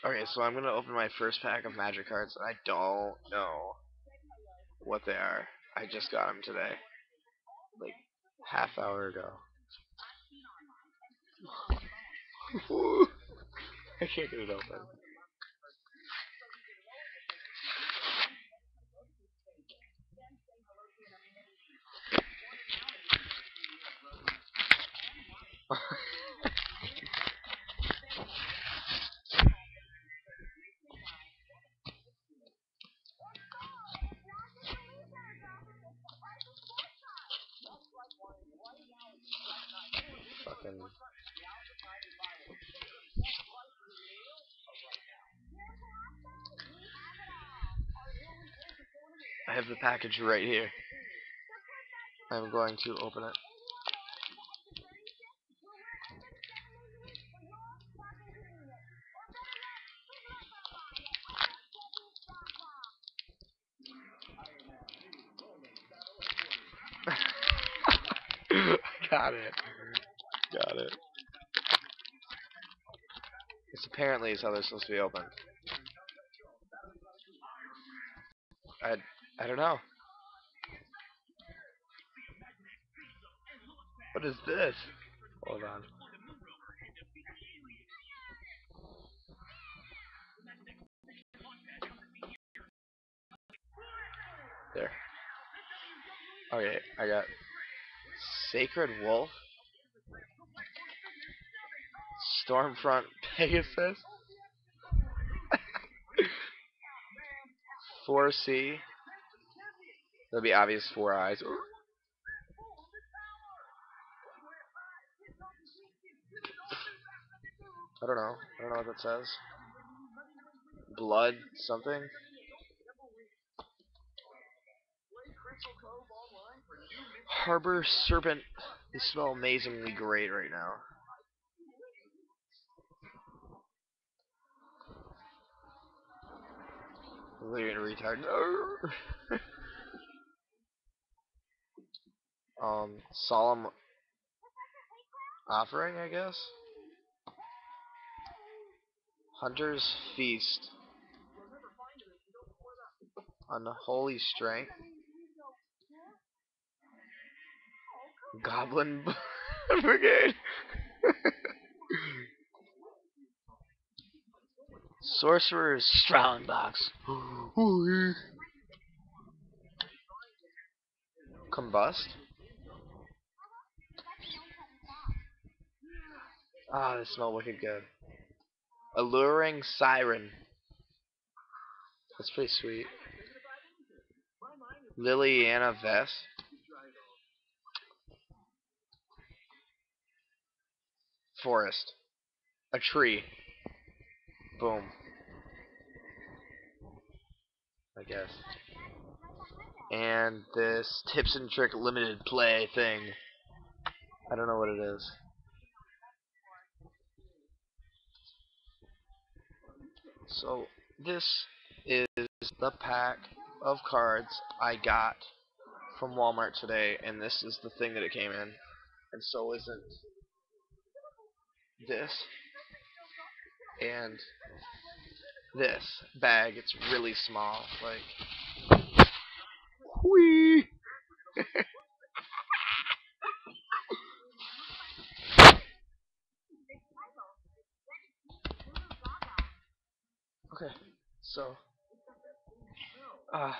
Okay, so I'm gonna open my first pack of magic cards, and I don't know what they are. I just got them today, like half hour ago. I can't get it open. Fucking. I have the package right here. I'm going to open it. Got it. Got it. This apparently is how they're supposed to be opened. I I don't know. What is this? Hold on. There. Okay, I got Sacred Wolf, Stormfront Pegasus, 4C. That'll be obvious 4 eyes. I don't know. I don't know what that says. Blood something. Harbor Serpent. They smell amazingly great right now. Literally retard. Solemn Offering, I guess. Hunter's Feast. Unholy Strength. Goblin Brigade. Sorcerer's Strongbox. Combust. Ah, they smell wicked good. Alluring Siren. That's pretty sweet. Liliana Vess. Forest. A tree. Boom. I guess. And this Tips and Trick limited play thing. I don't know what it is. So this is the pack of cards I got from Walmart today, and this is the thing that it came in. And so isn't this and this bag. It's really small. Like, whee! Okay, so uh,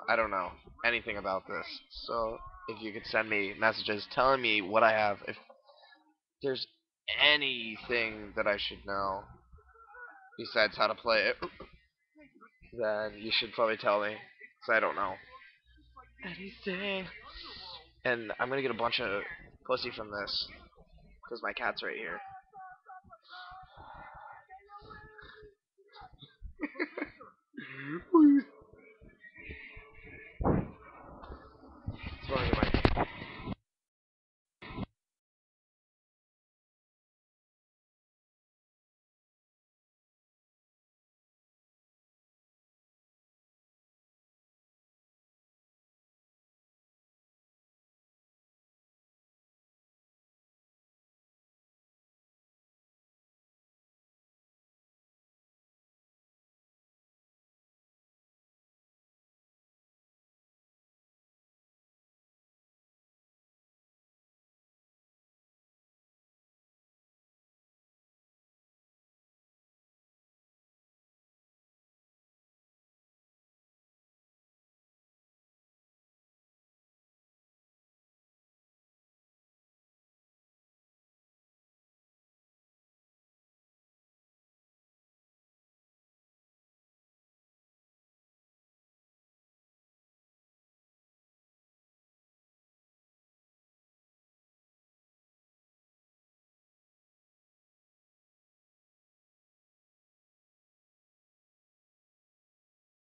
I don't know anything about this. So if you could send me messages telling me what I have, if there's anything that I should know besides how to play it, then you should probably tell me, because I don't know anything. And I'm gonna get a bunch of pussy from this, because my cat's right here.